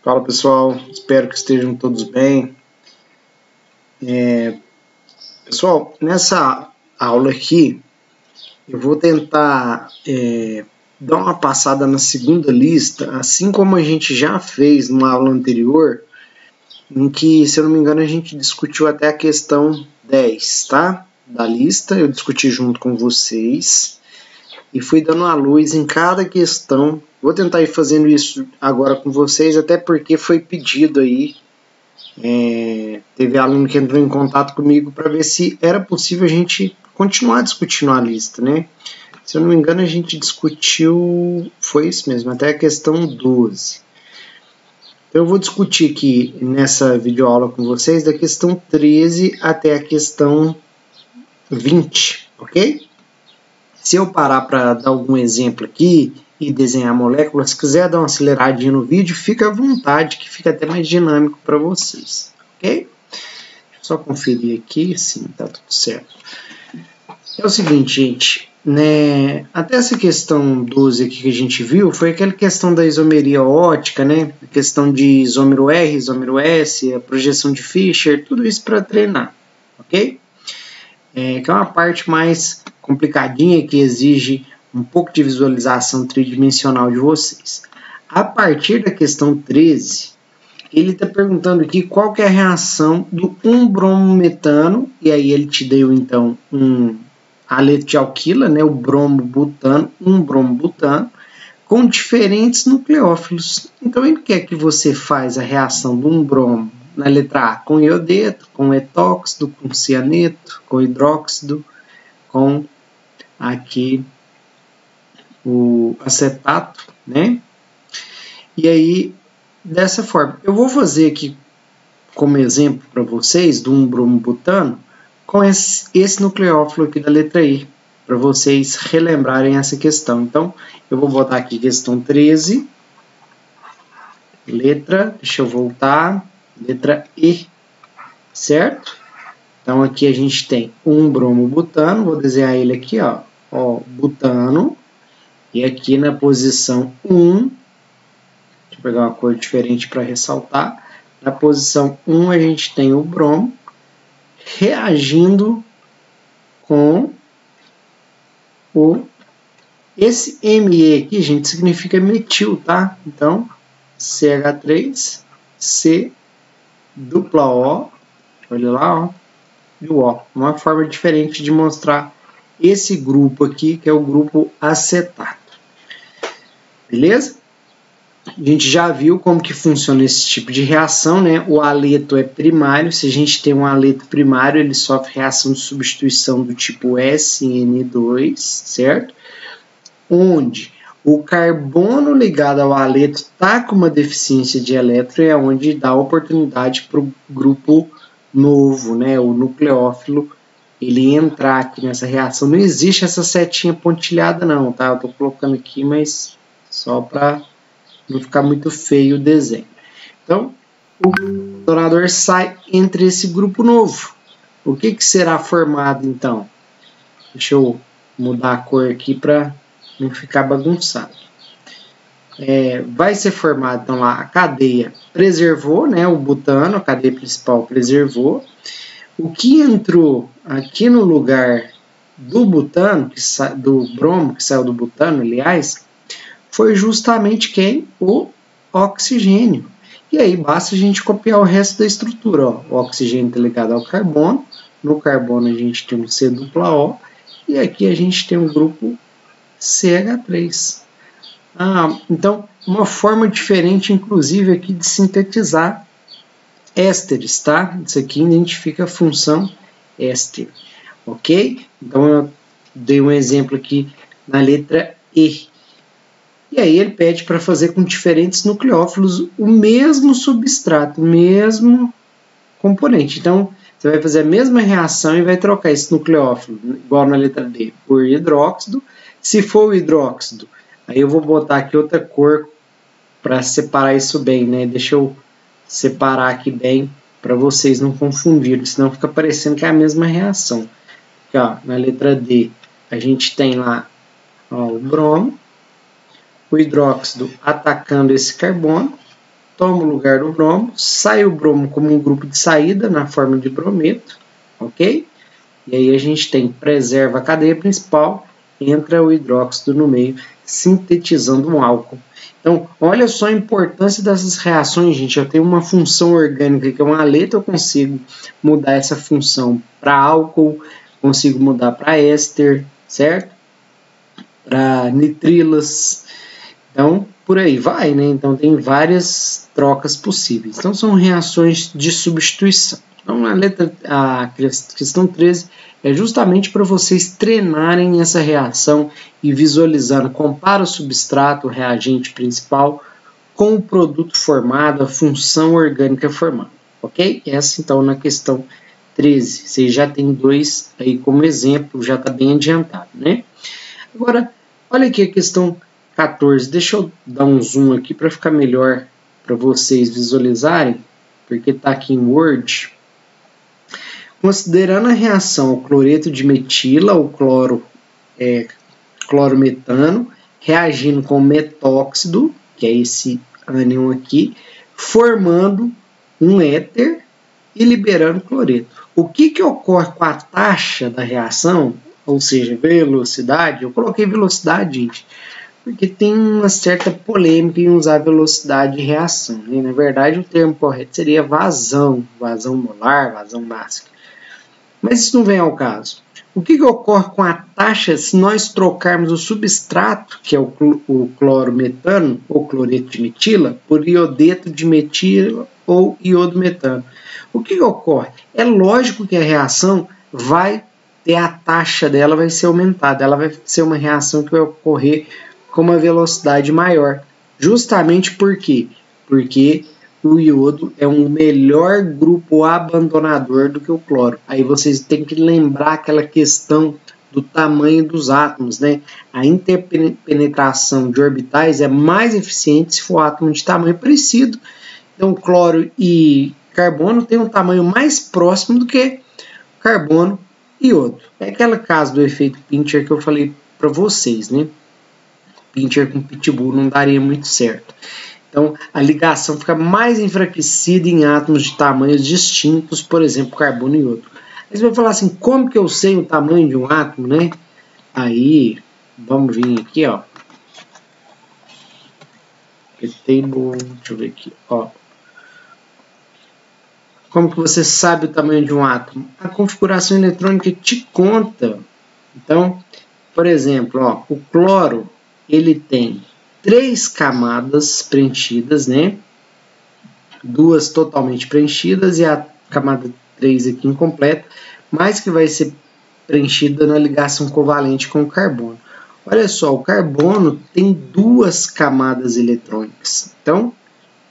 Fala pessoal, espero que estejam todos bem. Pessoal, nessa aula aqui eu vou tentar dar uma passada na segunda lista, assim como a gente já fez numa aula anterior, em que, se eu não me engano, a gente discutiu até a questão 10, tá? Da lista, eu discuti junto com vocês e fui dando a luz em cada questão. Vou tentar ir fazendo isso agora com vocês, até porque foi pedido aí. Teve aluno que entrou em contato comigo para ver se era possível a gente continuar discutindo a lista, né? Se eu não me engano, a gente discutiu, foi isso mesmo, até a questão 12. Então eu vou discutir aqui nessa videoaula com vocês da questão 13 até a questão 20, ok? Se eu parar para dar algum exemplo aqui e desenhar moléculas, se quiser dar uma aceleradinha no vídeo, fica à vontade, que fica até mais dinâmico para vocês, ok? Deixa eu só conferir aqui, sim, tá tudo certo. É o seguinte, gente, né? Até essa questão 12 aqui que a gente viu, foi aquela questão da isomeria ótica, né? A questão de isômero R, isômero S, a projeção de Fischer, tudo isso para treinar, ok? Que é uma parte mais complicadinha, que exige um pouco de visualização tridimensional de vocês. A partir da questão 13, ele está perguntando aqui qual que é a reação do 1-bromometano, e aí ele te deu então um aleto de alquila, né, o bromo-butano, 1-bromo-butano, com diferentes nucleófilos. Então ele quer que você faça a reação do 1-bromo na letra A com iodeto, com etóxido, com cianeto, com hidróxido, com aqui o acetato, né? E aí, dessa forma, eu vou fazer aqui como exemplo para vocês do 1-bromo-butano com esse nucleófilo aqui da letra E, para vocês relembrarem essa questão. Então, eu vou botar aqui questão 13, deixa eu voltar, letra E, certo? Então, aqui a gente tem 1-bromo-butano, vou desenhar ele aqui, ó, butano, e aqui na posição 1, deixa eu pegar uma cor diferente para ressaltar, na posição 1 a gente tem o bromo reagindo com esse Me aqui, gente, significa metil, tá? Então, CH3, C, dupla O, olha lá, ó, e o O. Uma forma diferente de mostrar esse grupo aqui, que é o grupo acetato. Beleza? A gente já viu como que funciona esse tipo de reação, né? O aleto é primário. Se a gente tem um aleto primário, ele sofre reação de substituição do tipo SN2, certo? Onde o carbono ligado ao aleto está com uma deficiência de elétron, é onde dá oportunidade para o grupo novo, né? O nucleófilo, ele entrar aqui nessa reação. Não existe essa setinha pontilhada não, tá? Eu tô colocando aqui, mas só para não ficar muito feio o desenho. Então, o donador sai entre esse grupo novo. O que será formado, então? Deixa eu mudar a cor aqui para não ficar bagunçado. Vai ser formado, então, lá a cadeia preservou, né? O butano, a cadeia principal preservou. O que entrou aqui no lugar do butano, do bromo, que saiu do butano, aliás, foi justamente quem? O oxigênio. E aí basta a gente copiar o resto da estrutura. Ó. O oxigênio está ligado ao carbono. No carbono a gente tem um C dupla O. E aqui a gente tem um grupo CH3. Então, uma forma diferente, inclusive, aqui de sintetizar ésteres, tá? Isso aqui identifica a função éster, ok? Então, eu dei um exemplo aqui na letra E. E aí ele pede para fazer com diferentes nucleófilos o mesmo substrato, o mesmo componente. Então, você vai fazer a mesma reação e vai trocar esse nucleófilo, igual na letra D, por hidróxido. Se for o hidróxido, aí eu vou botar aqui outra cor para separar isso bem, né? Deixa eu separar aqui bem para vocês não confundirem, senão fica parecendo que é a mesma reação. Aqui, ó, na letra D, a gente tem lá, ó, o bromo, o hidróxido atacando esse carbono, toma o lugar do bromo, sai o bromo como um grupo de saída na forma de brometo, ok? E aí a gente tem preserva a cadeia principal, entra o hidróxido no meio, sintetizando um álcool. Então, olha só a importância dessas reações, gente. Eu tenho uma função orgânica que é um aleto, eu consigo mudar essa função para álcool, consigo mudar para éster, certo? Para nitrilas. Então, por aí vai, né? Então, tem várias trocas possíveis. Então, são reações de substituição. Então, a questão 13 é justamente para vocês treinarem essa reação e visualizando, compara o substrato, o reagente principal, com o produto formado, a função orgânica formada, ok? Essa, então, na questão 13. Vocês já tem 2 aí como exemplo, já está bem adiantado, né? Agora, olha aqui a questão 14. Deixa eu dar um zoom aqui para ficar melhor para vocês visualizarem, porque está aqui em Word. Considerando a reação ao cloreto de metila, o clorometano, reagindo com metóxido, que é esse ânion aqui, formando um éter e liberando cloreto. O que ocorre com a taxa da reação, ou seja, velocidade? Eu coloquei velocidade, gente, porque tem uma certa polêmica em usar velocidade de reação, né? Na verdade, o termo correto seria vazão molar, vazão máxima. Mas isso não vem ao caso. O que ocorre com a taxa se nós trocarmos o substrato, que é o clorometano, ou cloreto de metila, por iodeto de metila ou iodometano? O que ocorre? É lógico que a reação vai ter a taxa dela, vai ser aumentada. Ela vai ser uma reação que vai ocorrer com uma velocidade maior. Justamente por quê? Porque o iodo é um melhor grupo abandonador do que o cloro. Aí vocês têm que lembrar aquela questão do tamanho dos átomos, né? A interpenetração de orbitais é mais eficiente se for átomo de tamanho parecido. Então, cloro e carbono têm um tamanho mais próximo do que carbono e iodo. É aquele caso do efeito Pincher que eu falei para vocês, né? Pincher com pitbull não daria muito certo. Então, a ligação fica mais enfraquecida em átomos de tamanhos distintos, por exemplo, carbono e iodo. Aí você vai falar assim, como que eu sei o tamanho de um átomo, né? Aí, vamos vir aqui, ó. Table, deixa eu ver aqui, ó. Como que você sabe o tamanho de um átomo? A configuração eletrônica te conta. Então, por exemplo, ó, o cloro, ele tem 3 camadas preenchidas, né? 2 totalmente preenchidas e a camada 3 aqui incompleta, mas que vai ser preenchida na ligação covalente com o carbono. Olha só, o carbono tem 2 camadas eletrônicas. Então,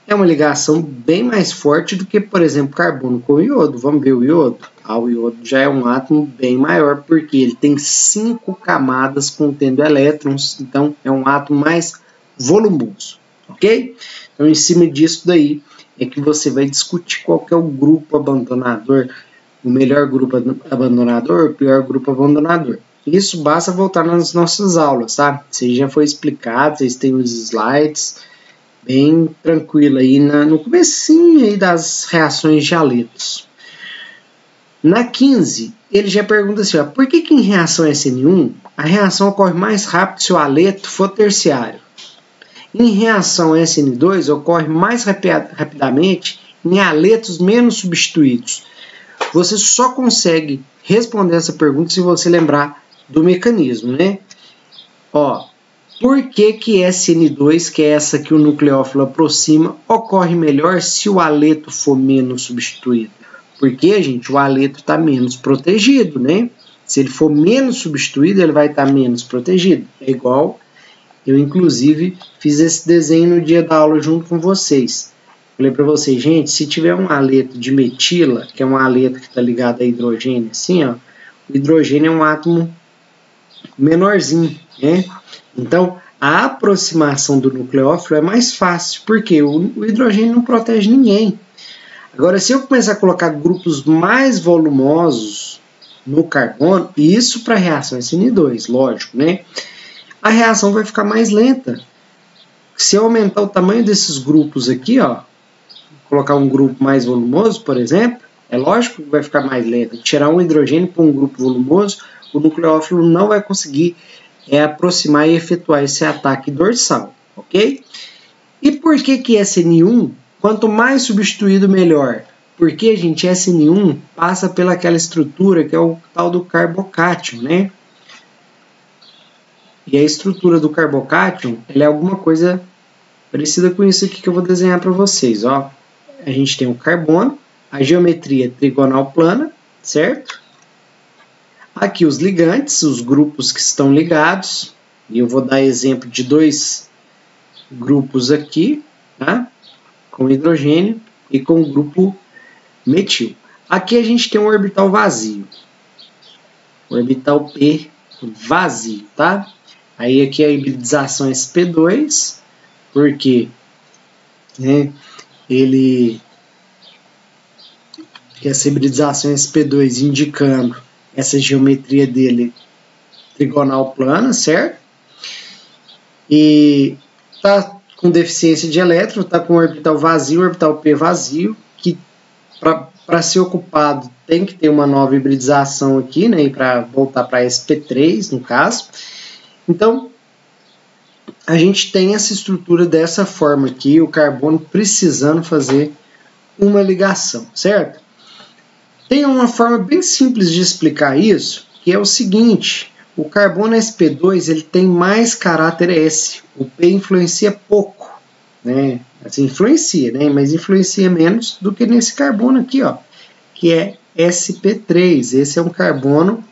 é uma ligação bem mais forte do que, por exemplo, carbono com o iodo. Vamos ver o iodo? O iodo já é um átomo bem maior, porque ele tem 5 camadas contendo elétrons. Então, é um átomo mais volumoso, ok? Então, em cima disso daí é que você vai discutir qual que é o grupo abandonador, o melhor grupo abandonador, o pior grupo abandonador. Isso basta voltar nas nossas aulas, tá? Isso já foi explicado, vocês têm os slides, bem tranquilo aí no comecinho aí das reações de aletos. Na 15, ele já pergunta assim, ó, por que em reação SN1 a reação ocorre mais rápido se o aleto for terciário? Em reação SN2, ocorre mais rapidamente em aletos menos substituídos. Você só consegue responder essa pergunta se você lembrar do mecanismo, né? Ó, por que SN2, que é essa que o nucleófilo aproxima, ocorre melhor se o aleto for menos substituído? Porque, gente, o aleto está menos protegido, né? Se ele for menos substituído, ele vai estar menos protegido. É igual... Eu, inclusive, fiz esse desenho no dia da aula junto com vocês. Falei para vocês, gente, se tiver um aleto de metila, que é um aleto que está ligado a hidrogênio, assim, ó, o hidrogênio é um átomo menorzinho, né? Então, a aproximação do nucleófilo é mais fácil, porque o hidrogênio não protege ninguém. Agora, se eu começar a colocar grupos mais volumosos no carbono, isso para a reação SN2, lógico, né? A reação vai ficar mais lenta. Se eu aumentar o tamanho desses grupos aqui, ó, colocar um grupo mais volumoso, por exemplo, é lógico que vai ficar mais lento. Tirar um hidrogênio para um grupo volumoso, o nucleófilo não vai conseguir aproximar e efetuar esse ataque dorsal, ok? E por que SN1, quanto mais substituído, melhor? Porque, gente, SN1 passa pelaquela estrutura que é o tal do carbocátion, né? E a estrutura do carbocátion, ela é alguma coisa parecida com isso aqui que eu vou desenhar para vocês, ó. A gente tem o carbono, a geometria trigonal plana, certo? Aqui os ligantes, os grupos que estão ligados, e eu vou dar exemplo de 2 grupos aqui, tá? Com hidrogênio e com o grupo metil. Aqui a gente tem um orbital vazio, orbital P vazio, tá? Aí aqui a hibridização sp2, porque né, essa hibridização sp2 indicando essa geometria dele trigonal plana, certo? E tá com deficiência de elétron, tá com orbital vazio, orbital P vazio, que para ser ocupado tem que ter uma nova hibridização aqui, né? E para voltar para sp3 no caso. Então a gente tem essa estrutura dessa forma aqui, o carbono precisando fazer uma ligação, certo? Tem uma forma bem simples de explicar isso, que é o seguinte: o carbono sp2 ele tem mais caráter S, o P influencia pouco, né? Assim, influencia, né? Mas influencia menos do que nesse carbono aqui, ó, que é sp3. Esse é um carbono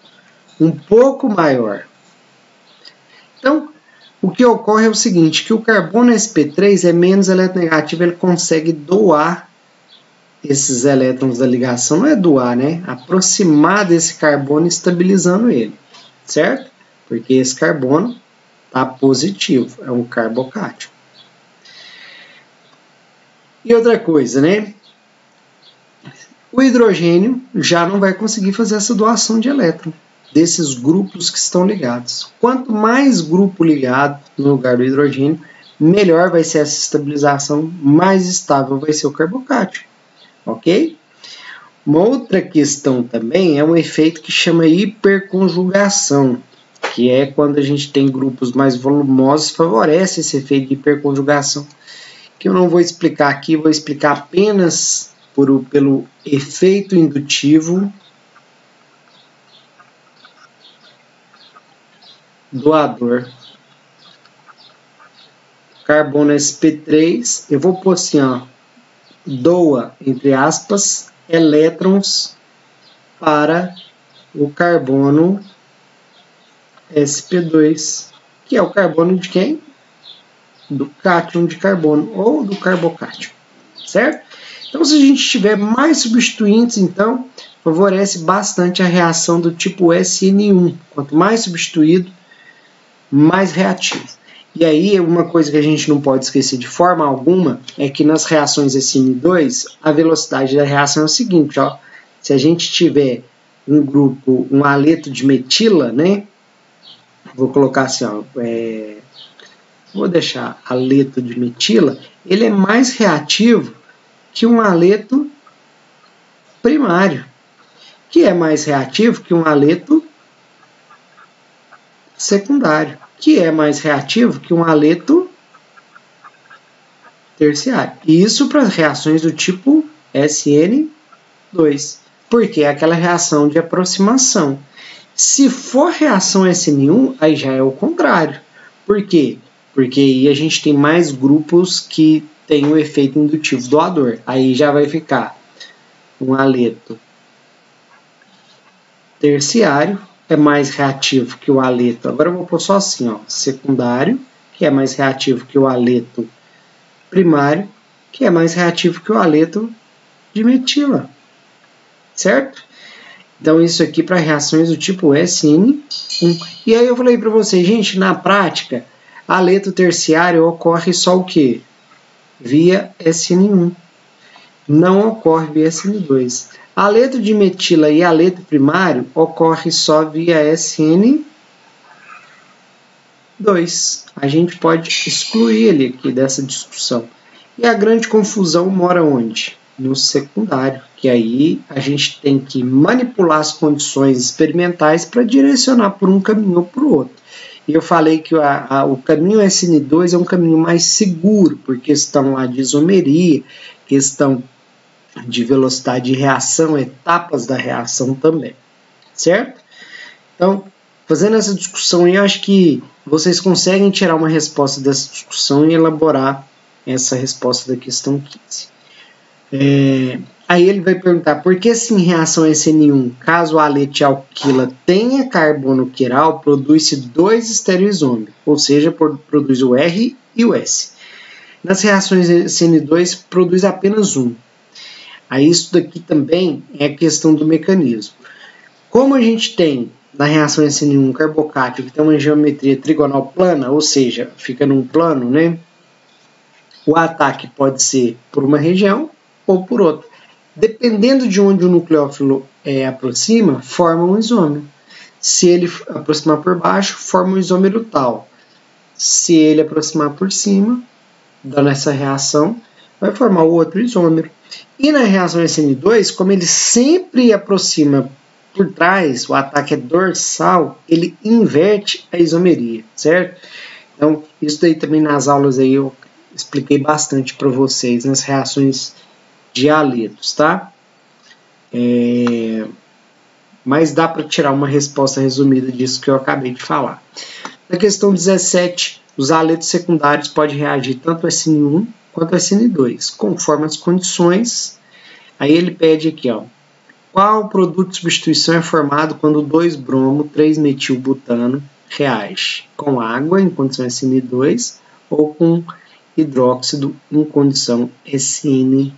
um pouco maior. Então, o que ocorre é o seguinte, que o carbono sp3 é menos eletronegativo, ele consegue doar esses elétrons da ligação, não é doar, né? Aproximar desse carbono estabilizando ele, certo? Porque esse carbono está positivo, é um carbocátion. E outra coisa, né? O hidrogênio já não vai conseguir fazer essa doação de elétron desses grupos que estão ligados. Quanto mais grupo ligado no lugar do hidrogênio, melhor vai ser essa estabilização, mais estável vai ser o carbocátion, ok? Uma outra questão também é um efeito que chama hiperconjugação, que é quando a gente tem grupos mais volumosos, favorece esse efeito de hiperconjugação, que eu não vou explicar aqui, vou explicar apenas pelo efeito indutivo doador. Carbono sp3, eu vou pôr assim, ó, doa, entre aspas, elétrons para o carbono sp2, que é o carbono de quem? Do cátion de carbono, ou do carbocátion, certo? Então, se a gente tiver mais substituintes, então, favorece bastante a reação do tipo SN1. Quanto mais substituído, mais reativo. E aí, uma coisa que a gente não pode esquecer de forma alguma é que nas reações SN2, a velocidade da reação é o seguinte, ó. Se a gente tiver um grupo, um aleto de metila, né? Vou colocar assim, ó. Vou deixar aleto de metila, ele é mais reativo que um aleto primário, que é mais reativo que um aleto secundário, que é mais reativo que um aleto terciário. E isso para reações do tipo SN2, porque é aquela reação de aproximação. Se for reação SN1, aí já é o contrário. Por quê? Porque aí a gente tem mais grupos que tem o efeito indutivo doador. Aí já vai ficar um aleto terciário, é mais reativo que o aleto. Agora eu vou pôr só assim, ó, secundário, que é mais reativo que o aleto primário, que é mais reativo que o aleto de metila. Certo? Então isso aqui para reações do tipo SN1. E aí eu falei para vocês, gente, na prática, aleto terciário ocorre só o quê? Via SN1. Não ocorre via SN2. Aleto de metila e aleto primário ocorre só via SN2. A gente pode excluir ele aqui dessa discussão. E a grande confusão mora onde? No secundário, que aí a gente tem que manipular as condições experimentais para direcionar por um caminho ou por outro. E eu falei que o caminho SN2 é um caminho mais seguro, por questão lá de isomeria, questão de velocidade de reação, etapas da reação também, certo? Então, fazendo essa discussão, eu acho que vocês conseguem tirar uma resposta dessa discussão e elaborar essa resposta da questão 15. Aí ele vai perguntar por que se em reação SN1, caso a alete alquila tenha carbono quiral, produz-se 2 estereoisômeros, ou seja, produz o R e o S. Nas reações SN2 produz apenas um. Aí isso daqui também é a questão do mecanismo. Como a gente tem na reação SN1 carbocátio que tem uma geometria trigonal plana, ou seja, fica num plano, né? O ataque pode ser por uma região ou por outra. Dependendo de onde o nucleófilo aproxima, forma um isômero. Se ele aproximar por baixo, forma um isômero tal. Se ele aproximar por cima, dando essa reação, vai formar o outro isômero. E na reação SN2, como ele sempre aproxima por trás, o ataque é dorsal, ele inverte a isomeria, certo? Então, isso daí também nas aulas aí eu expliquei bastante para vocês nas reações de haletos, tá? Mas dá para tirar uma resposta resumida disso que eu acabei de falar. Na questão 17, os haletos secundários podem reagir tanto a SN1 quanto a SN2, conforme as condições. Aí ele pede aqui, ó, qual produto de substituição é formado quando 2-bromo, 3-metilbutano reage com água em condição SN2 ou com hidróxido em condição SN2,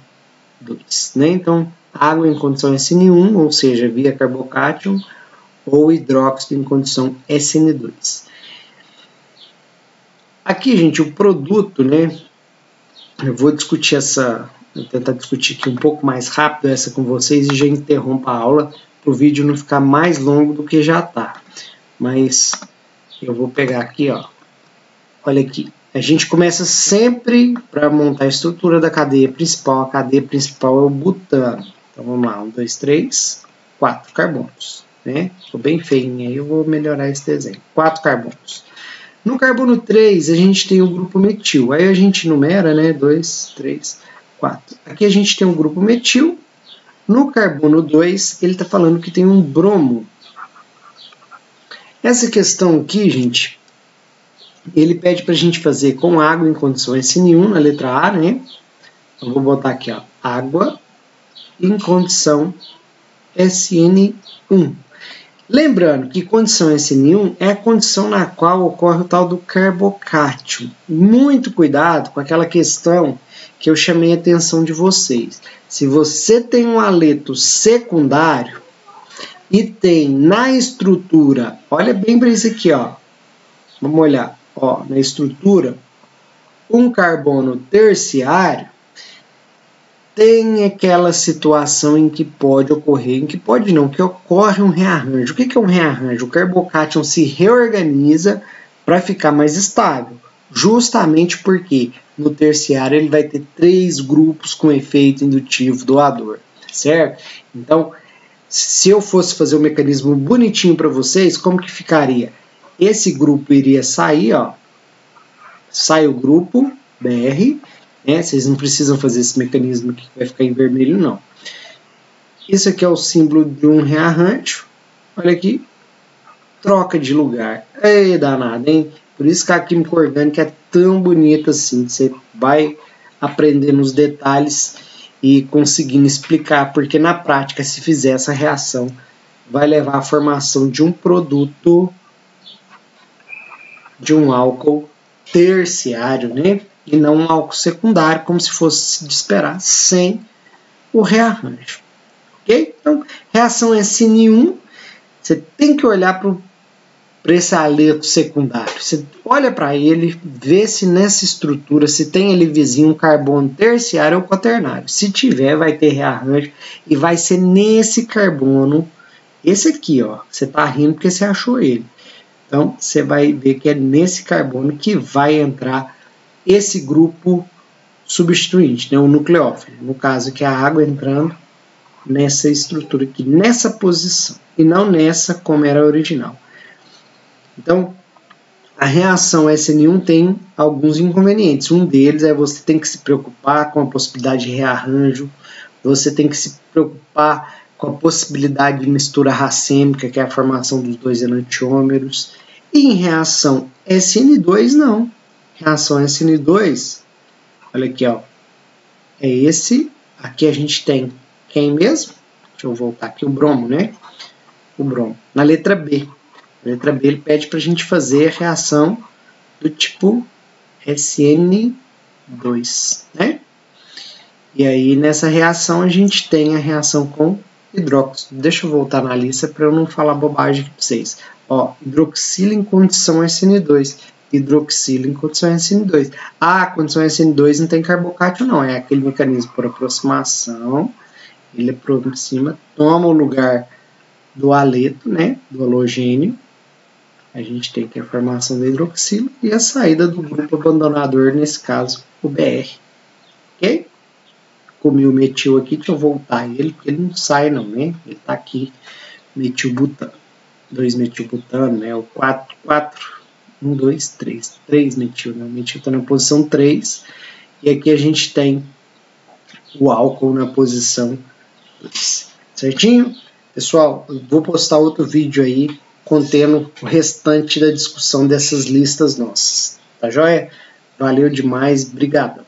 né? Então, água em condição SN1, ou seja, via carbocátion, ou hidróxido em condição SN2. Aqui, gente, o produto, né? Eu vou discutir vou tentar discutir aqui um pouco mais rápido essa com vocês e já interrompo a aula para o vídeo não ficar mais longo do que já está. Mas eu vou pegar aqui, ó. Olha aqui. A gente começa sempre para montar a estrutura da cadeia principal. A cadeia principal é o butano. Então vamos lá, 1, 2, 3, 4 carbonos. Né? Ficou bem feinho aí, eu vou melhorar esse desenho. 4 carbonos. No carbono 3, a gente tem o grupo metil. Aí a gente numera, né? 2, 3, 4. Aqui a gente tem um grupo metil. No carbono 2, ele está falando que tem um bromo. Essa questão aqui, gente, ele pede para a gente fazer com água em condição SN1, na letra A, né? Eu vou botar aqui, ó, água em condição SN1. Lembrando que condição SN1 é a condição na qual ocorre o tal do carbocátion. Muito cuidado com aquela questão que eu chamei a atenção de vocês. Se você tem um haleto secundário e tem na estrutura, olha bem para isso aqui, ó. Vamos olhar, ó, na estrutura, um carbono terciário, tem aquela situação em que pode ocorrer, em que pode não, que ocorre um rearranjo. O que é um rearranjo? O carbocátion se reorganiza para ficar mais estável, justamente porque no terciário ele vai ter 3 grupos com efeito indutivo doador, certo? Então, se eu fosse fazer um mecanismo bonitinho para vocês, como que ficaria? Esse grupo iria sair, ó, sai o grupo BR, né? Vocês não precisam fazer esse mecanismo aqui que vai ficar em vermelho, não. Isso aqui é o símbolo de um rearranjo. Olha aqui, troca de lugar. Ei, danado, hein? Por isso que a química orgânica é tão bonita assim. Você vai aprendendo os detalhes e conseguindo explicar, porque na prática, se fizer essa reação, vai levar à formação de um produto, de um álcool terciário, né? E não um álcool secundário, como se fosse de esperar, sem o rearranjo. Ok? Então, reação SN1, você tem que olhar para esse haleto secundário. Você olha para ele, vê se nessa estrutura, se tem ali vizinho um carbono terciário ou quaternário. Se tiver, vai ter rearranjo e vai ser nesse carbono, esse aqui, ó. Você está rindo porque você achou ele. Então, você vai ver que é nesse carbono que vai entrar esse grupo substituinte, né, o nucleófilo. No caso aqui, a água entrando nessa estrutura aqui, nessa posição, e não nessa como era a original. Então, a reação SN1 tem alguns inconvenientes. Um deles é você tem que se preocupar com a possibilidade de rearranjo, você tem que se preocupar com a possibilidade de mistura racêmica, que é a formação dos dois enantiômeros. E em reação SN2, não. Reação SN2, olha aqui, ó, é esse. Aqui a gente tem quem mesmo? Deixa eu voltar aqui, o bromo, né? O bromo. Na letra B. Na letra B ele pede para a gente fazer a reação do tipo SN2, né? E aí nessa reação a gente tem a reação com hidróxido. Deixa eu voltar na lista para eu não falar bobagem aqui para vocês. Ó, hidroxila em condição SN2. Hidroxila em condição SN2. A condição SN2 não tem carbocátio não, é aquele mecanismo por aproximação. Ele aproxima, toma o lugar do haleto, né, do halogênio. A gente tem aqui a formação da hidroxila e a saída do grupo abandonador, nesse caso, o BR. Ok? Comi o metil aqui, deixa eu voltar ele, porque ele não sai não, né? Ele está aqui, metilbutano. 2-metilbutano, né? O 4, 1, 2, 3. 3 metil, né? O metil está na posição 3. E aqui a gente tem o álcool na posição 2. Certinho? Pessoal, eu vou postar outro vídeo aí contendo o restante da discussão dessas listas nossas. Tá joia? Valeu demais, obrigado.